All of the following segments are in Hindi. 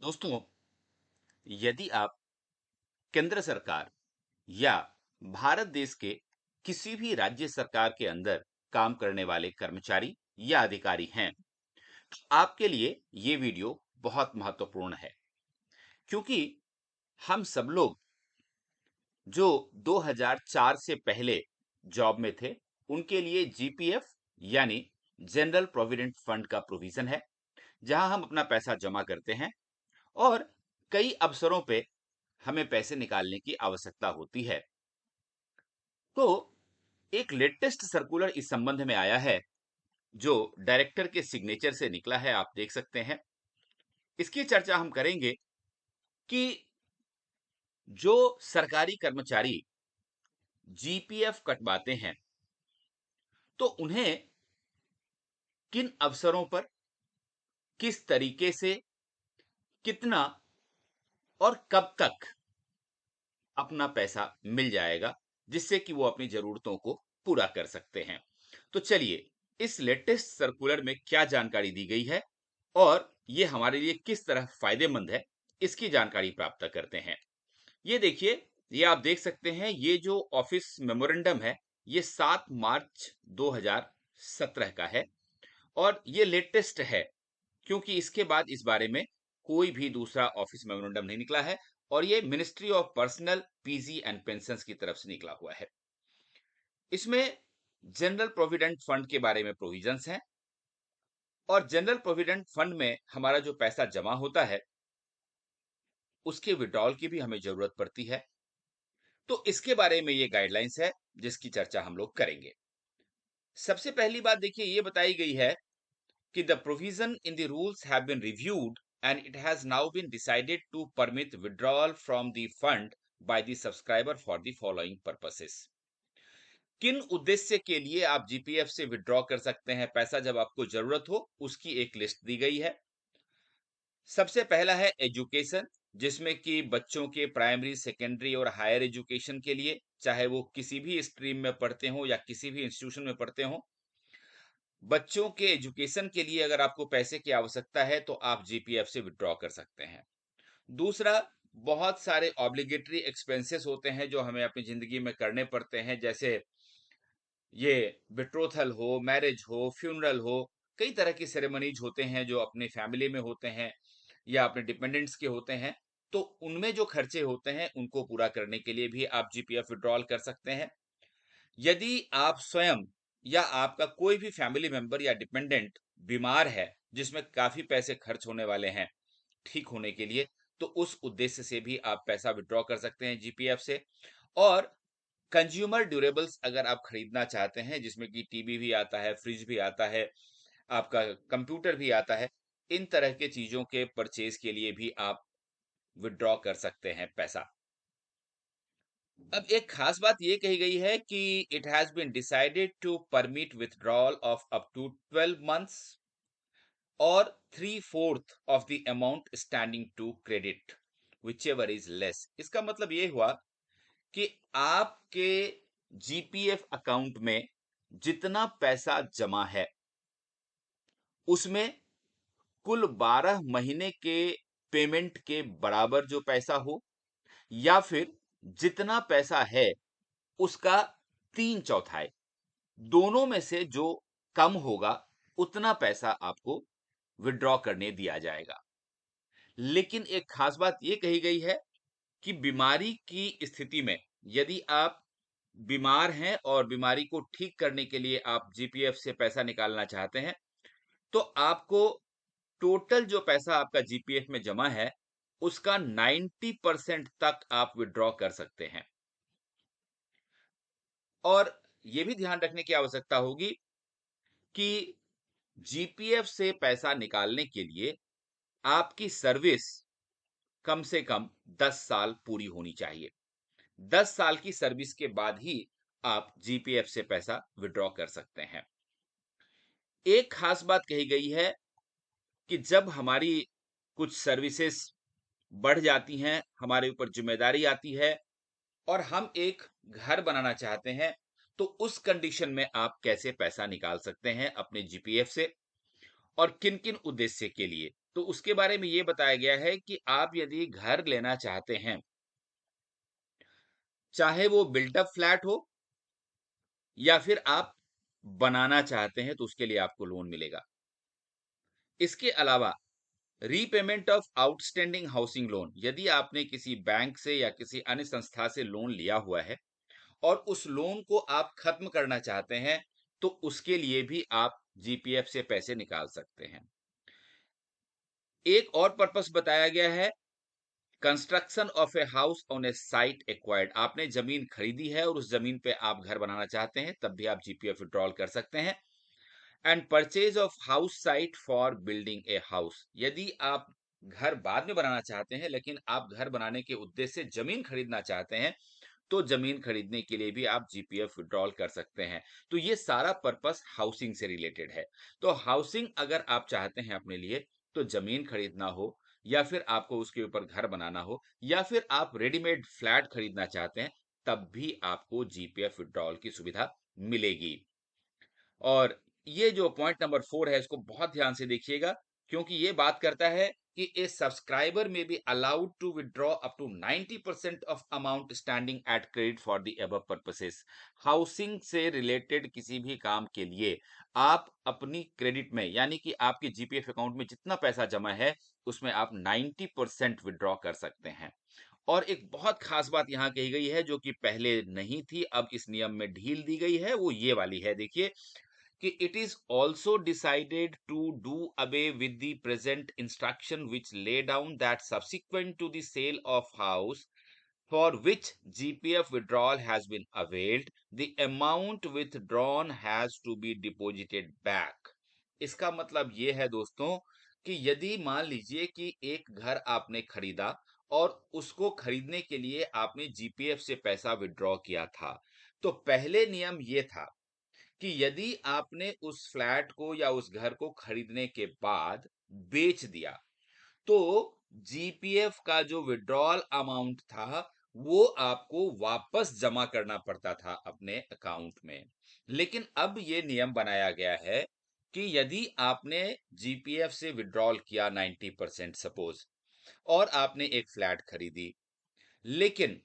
दोस्तों, यदि आप केंद्र सरकार या भारत देश के किसी भी राज्य सरकार के अंदर काम करने वाले कर्मचारी या अधिकारी हैं, तो आपके लिए ये वीडियो बहुत महत्वपूर्ण है क्योंकि हम सब लोग जो 2004 से पहले जॉब में थे, उनके लिए जीपीएफ यानी जनरल प्रोविडेंट फंड का प्रोविजन है, जहां हम अपना पैसा जमा करते हैं और कई अवसरों पे हमें पैसे निकालने की आवश्यकता होती है। तो एक लेटेस्ट सर्कुलर इस संबंध में आया है जो डायरेक्टर के सिग्नेचर से निकला है, आप देख सकते हैं। इसकी चर्चा हम करेंगे कि जो सरकारी कर्मचारी जीपीएफ कटवाते हैं तो उन्हें किन अवसरों पर, किस तरीके से, कितना और कब तक अपना पैसा मिल जाएगा, जिससे कि वो अपनी जरूरतों को पूरा कर सकते हैं। तो चलिए, इस लेटेस्ट सर्कुलर में क्या जानकारी दी गई है और ये हमारे लिए किस तरह फायदेमंद है, इसकी जानकारी प्राप्त करते हैं। ये देखिए, ये आप देख सकते हैं, ये जो ऑफिस मेमोरेंडम है, ये 7 मार्च 2017 का है और ये लेटेस्ट है क्योंकि इसके बाद इस बारे में कोई भी दूसरा ऑफिस मेमोरेंडम नहीं निकला है और ये ministry of personal, PG and pensions की तरफ से निकला हुआ है। इसमें जनरल प्रोविडेंट फंड के बारे में प्रोविजंस हैं और जनरल प्रोविडेंट फंड में हमारा जो पैसा जमा होता है उसके विड्रॉल की भी हमें जरूरत पड़ती है। तो इसके बारे में ये गाइडलाइंस है जिसकी चर्चा हम लोग करेंगे। सबसे पहली बात देखिए, ये बताई गई है कि the provision in the rules have been reviewed and it has now been decided to permit withdrawal from the fund by the subscriber for the following purposes। किन उद्देश्य के लिए आप जीपीएफ से विड्रॉ कर सकते हैं पैसा जब आपको जरूरत हो, उसकी एक लिस्ट दी गई है। सबसे पहला है एजुकेशन, जिसमें कि बच्चों के प्राइमरी, सेकेंडरी और हायर एजुकेशन के लिए, चाहे वो किसी भी स्ट्रीम में पढ़ते हो या किसी भी इंस्टीट्यूशन में पढ़ते हो, बच्चों के एजुकेशन के लिए अगर आपको पैसे की आवश्यकता है तो आप जीपीएफ से विड्रॉ कर सकते हैं। दूसरा, बहुत सारे ऑब्लिगेटरी एक्सपेंसेस होते हैं जो हमें अपनी जिंदगी में करने पड़ते हैं, जैसे ये बिट्रोथल हो, मैरिज हो, फ्यूनरल हो, कई तरह की सेरेमनीज होते हैं जो अपनी फैमिली में होते हैं या अपने डिपेंडेंट्स के होते हैं। तो उनमें जो खर्चे होते हैं उनको पूरा करने के लिए भी आप जीपीएफ विड्रॉल कर सकते हैं। यदि आप स्वयं या आपका कोई भी फैमिली मेंबर या डिपेंडेंट बीमार है जिसमें काफी पैसे खर्च होने वाले हैं ठीक होने के लिए, तो उस उद्देश्य से भी आप पैसा विड्रॉ कर सकते हैं जीपीएफ से। और कंज्यूमर ड्यूरेबल्स अगर आप खरीदना चाहते हैं, जिसमें कि टीवी भी आता है, फ्रिज भी आता है, आपका कंप्यूटर भी आता है, इन तरह के चीजों के परचेज के लिए भी आप विड्रॉ कर सकते हैं पैसा। अब एक खास बात ये कही गई है कि it has been decided to permit withdrawal of up to 12 months और 3/4 of the amount standing to credit whichever is less. इसका मतलब ये हुआ कि आपके जीपीएफ अकाउंट में जितना पैसा जमा है उसमें कुल 12 महीने के पेमेंट के बराबर जो पैसा हो, या फिर जितना पैसा है उसका 3/4, दोनों में से जो कम होगा उतना पैसा आपको विड्रॉ करने दिया जाएगा। लेकिन एक खास बात यह कही गई है कि बीमारी की स्थिति में यदि आप बीमार हैं और बीमारी को ठीक करने के लिए आप जीपीएफ से पैसा निकालना चाहते हैं, तो आपको टोटल जो पैसा आपका जीपीएफ में जमा है उसका 90% तक आप विड्रॉ कर सकते हैं। और यह भी ध्यान रखने की आवश्यकता होगी कि जीपीएफ से पैसा निकालने के लिए आपकी सर्विस कम से कम 10 साल पूरी होनी चाहिए। 10 साल की सर्विस के बाद ही आप जीपीएफ से पैसा विड्रॉ कर सकते हैं। एक खास बात कही गई है कि जब हमारी कुछ सर्विसेज बढ़ जाती हैं, हमारे ऊपर जिम्मेदारी आती है और हम एक घर बनाना चाहते हैं, तो उस कंडीशन में आप कैसे पैसा निकाल सकते हैं अपने जीपीएफ से और किन किन उद्देश्य के लिए। तो उसके बारे में ये बताया गया है कि आप यदि घर लेना चाहते हैं, चाहे वो बिल्ट अप फ्लैट हो या फिर आप बनाना चाहते हैं, तो उसके लिए आपको लोन मिलेगा। इसके अलावा repayment of outstanding housing loan, यदि आपने किसी बैंक से या किसी अन्य संस्था से लोन लिया हुआ है और उस लोन को आप खत्म करना चाहते हैं, तो उसके लिए भी आप जीपीएफ से पैसे निकाल सकते हैं। एक और पर्पस बताया गया है, construction of a house on A site acquired, आपने जमीन खरीदी है और उस जमीन पे आप घर बनाना चाहते हैं, तब भी आप जीपीएफ विड्रॉल कर सकते हैं। And purchase of house site for building a house, यदि आप घर बाद में बनाना चाहते हैं लेकिन आप घर बनाने के उद्देश्य से जमीन खरीदना चाहते हैं, तो जमीन खरीदने के लिए भी आप जीपीएफ विड्रॉल कर सकते हैं। तो ये सारा पर्पस हाउसिंग से रिलेटेड है। तो हाउसिंग अगर आप चाहते हैं अपने लिए, तो जमीन खरीदना हो या फिर आपको उसके ऊपर घर बनाना हो या फिर आप रेडीमेड फ्लैट खरीदना चाहते हैं, तब भी आपको जीपीएफ विड्रॉल की सुविधा मिलेगी। और ये जो पॉइंट नंबर 4 है, इसको बहुत ध्यान से देखिएगा, क्योंकि ये बात करता है कि a subscriber may be allowed to withdraw up to 90% of amount standing at credit for the above purposes. Housing से रिलेटेड किसी भी काम के लिए आप अपनी क्रेडिट में, यानी कि आपके जीपीएफ अकाउंट में जितना पैसा जमा है, उसमें आप 90% विड्रॉ कर सकते हैं। और एक बहुत खास बात यहां कही गई है, जो कि पहले नहीं थी, अब इस नियम में ढील दी गई है, वो ये वाली है, देखिए कि it is also decided to do away with the present instruction which lay down that subsequent to the sale of house for which GPF withdrawal has been availed, the amount withdrawn has to be deposited back। इसका मतलब ये है दोस्तों कि यदि मान लीजिए कि एक घर आपने खरीदा और उसको खरीदने के लिए आपने जीपीएफ से पैसा विड्रॉ किया था, तो पहले नियम ये था कि यदि आपने उस फ्लैट को या उस घर को खरीदने के बाद बेच दिया, तो जीपीएफ का जो विड्रॉल अमाउंट था, वो आपको वापस जमा करना पड़ता था अपने अकाउंट में। लेकिन अब ये नियम बनाया गया है कि यदि आपने जीपीएफ से विड्रॉल किया 90% सपोज, और आपने एक फ्लैट खरीदी, लेकिन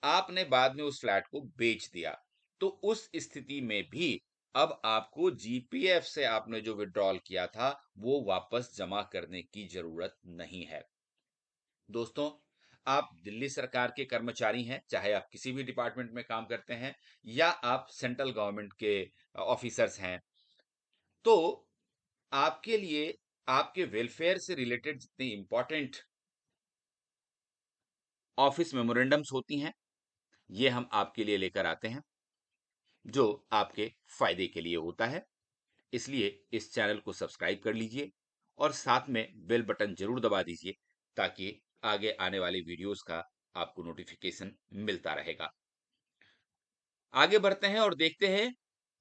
आपने बाद में उस फ्लैट को बेच दिया, तो उस स्थिति में भी अब आपको जीपीएफ से आपने जो विड्रॉल किया था, वो वापस जमा करने की जरूरत नहीं है। दोस्तों, आप दिल्ली सरकार के कर्मचारी हैं, चाहे आप किसी भी डिपार्टमेंट में काम करते हैं या आप सेंट्रल गवर्नमेंट के ऑफिसर्स हैं, तो आपके लिए आपके वेलफेयर से रिलेटेड जितनी इंपॉर्टेंट ऑफिस मेमोरेंडम्स होती हैं, ये हम आपके लिए लेकर आते हैं, जो आपके फायदे के लिए होता है। इसलिए इस चैनल को सब्सक्राइब कर लीजिए और साथ में बेल बटन जरूर दबा दीजिए, ताकि आगे आने वाली वीडियोस का आपको नोटिफिकेशन मिलता रहेगा। आगे बढ़ते हैं और देखते हैं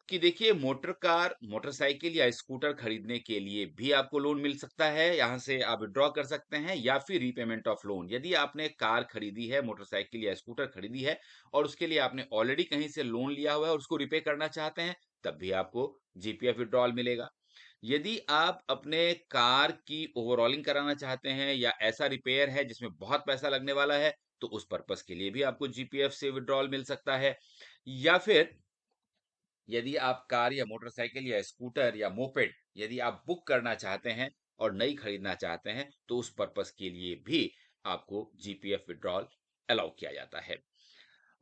कि देखिए, मोटर कार, मोटरसाइकिल या स्कूटर खरीदने के लिए भी आपको लोन मिल सकता है। यहां से आप विड्रॉ कर सकते हैं, या फिर रीपेमेंट ऑफ लोन, यदि आपने कार खरीदी है, मोटरसाइकिल या स्कूटर खरीदी है और उसके लिए आपने ऑलरेडी कहीं से लोन लिया हुआ है और उसको रिपे करना चाहते हैं, तब भी आपको जीपीएफ विड्रॉल मिलेगा। यदि आप अपने कार की ओवरऑलिंग कराना चाहते हैं या ऐसा रिपेयर है जिसमें बहुत पैसा लगने वाला है, तो उस पर्पस के लिए भी आपको जीपीएफ से विड्रॉल मिल सकता है। या फिर यदि आप कार या मोटरसाइकिल या स्कूटर या मोपेड यदि आप बुक करना चाहते हैं और नई खरीदना चाहते हैं, तो उस पर्पस के लिए भी आपको जीपीएफ विड्रॉल अलाउ किया जाता है।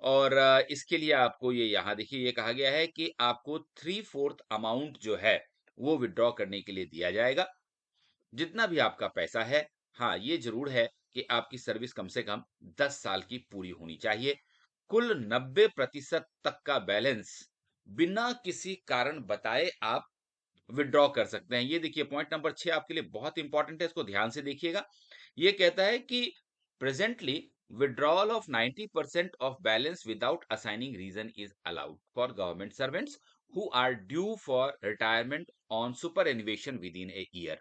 और इसके लिए आपको ये यहाँ देखिए, ये कहा गया है कि आपको 3/4 अमाउंट जो है वो विड्रॉ करने के लिए दिया जाएगा, जितना भी आपका पैसा है। हाँ, ये जरूर है कि आपकी सर्विस कम से कम 10 साल की पूरी होनी चाहिए। कुल 90% तक का बैलेंस बिना किसी कारण बताए आप विड्रॉ कर सकते हैं। ये देखिए, पॉइंट नंबर 6 आपके लिए बहुत इंपॉर्टेंट है, इसको ध्यान से देखिएगा। ये कहता है कि presently withdrawal of 90% of balance without assigning reason is allowed for government servants who are due for retirement on superannuation within a year.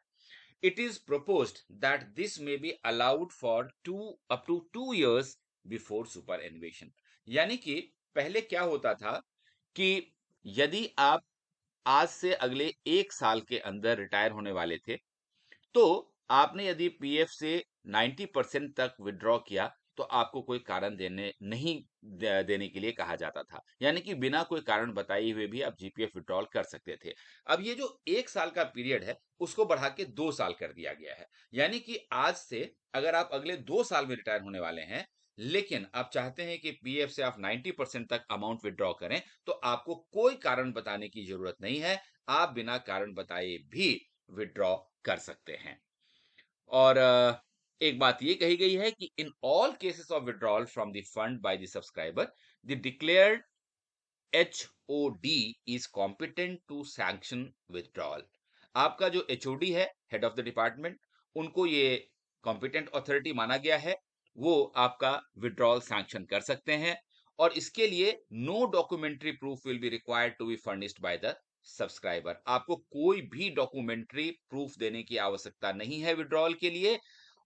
It is proposed that this may be allowed for up to 2 years before superannuation। यानी कि पहले क्या होता था कि यदि आप आज से अगले 1 साल के अंदर रिटायर होने वाले थे, तो आपने यदि पीएफ से 90% तक विड्रॉ किया तो आपको कोई कारण देने नहीं देने के लिए कहा जाता था, यानी कि बिना कोई कारण बताए हुए भी आप जीपीएफ विड्रॉल कर सकते थे। अब ये जो 1 साल का पीरियड है उसको बढ़ा के 2 साल कर दिया गया है, यानी कि आज से अगर आप अगले 2 साल में रिटायर होने वाले हैं लेकिन आप चाहते हैं कि पीएफ से आप 90% तक अमाउंट विड्रॉ करें तो आपको कोई कारण बताने की जरूरत नहीं है, आप बिना कारण बताए भी विड्रॉ कर सकते हैं। और एक बात ये कही गई है कि in all cases of withdrawal from the fund by the subscriber the declared HOD is competent to sanction withdrawal. आपका जो एचओडी है, हेड ऑफ द डिपार्टमेंट, उनको ये कॉम्पिटेंट अथॉरिटी माना गया है, वो आपका विड्रॉल सैंक्शन कर सकते हैं। और इसके लिए no documentary proof will be required to be furnished by the subscriber. आपको कोई भी डॉक्यूमेंट्री प्रूफ देने की आवश्यकता नहीं है विड्रॉल के लिए,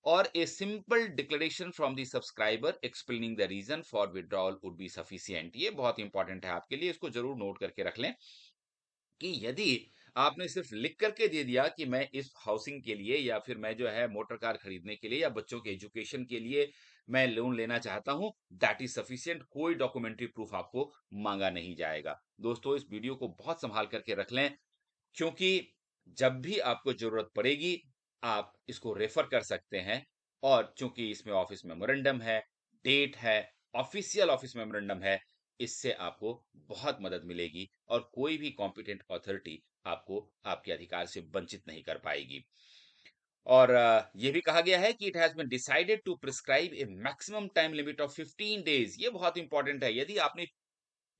और a simple declaration from the subscriber explaining the reason for withdrawal would be sufficient. ये बहुत इंपॉर्टेंट है आपके लिए, इसको जरूर नोट करके रख लें कि यदि आपने सिर्फ लिख करके दे दिया कि मैं इस हाउसिंग के लिए या फिर मैं जो है मोटर कार खरीदने के लिए या बच्चों के एजुकेशन के लिए मैं लोन लेना चाहता हूं, दैट इज सफिशिएंट, कोई डॉक्यूमेंट्री प्रूफ आपको मांगा नहीं जाएगा। दोस्तों, इस वीडियो को बहुत संभाल करके रख लें, क्योंकि जब भी आपको जरूरत पड़ेगी आप इसको रेफर कर सकते हैं। और चूंकि इसमें ऑफिस मेमोरेंडम है, डेट है, ऑफिशियल ऑफिस मेमोरेंडम है, इससे आपको बहुत मदद मिलेगी और कोई भी कॉम्पिटेंट अथॉरिटी आपको आपके अधिकार से वंचित नहीं कर पाएगी। और ये भी कहा गया है कि it has been decided to prescribe a maximum time limit of 15 days. ये बहुत इंपॉर्टेंट है, यदि आपने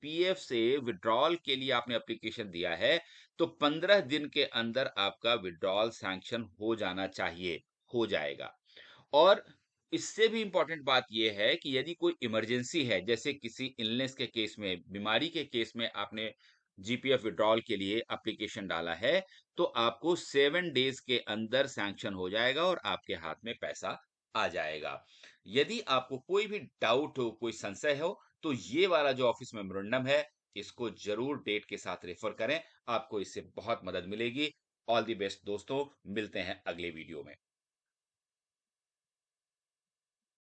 पीएफ से विड्रॉल के लिए आपने एप्लीकेशन दिया है तो 15 दिन के अंदर आपका विड्रॉल सैंक्शन हो जाना चाहिए, हो जाएगा। और इससे भी इंपॉर्टेंट बात यह है कि यदि कोई इमरजेंसी है, जैसे किसी इलनेस के केस में, बीमारी के केस में आपने जीपीएफ विड्रॉल के लिए एप्लीकेशन डाला है तो आपको 7 डेज के अंदर सैंक्शन हो जाएगा और आपके हाथ में पैसा आ जाएगा। यदि आपको कोई भी डाउट हो, कोई संशय हो, तो ये वाला जो ऑफिस मेमोरेंडम है इसको जरूर डेट के साथ रेफर करें, आपको इससे बहुत मदद मिलेगी। ऑल दी बेस्ट दोस्तों, मिलते हैं अगले वीडियो में।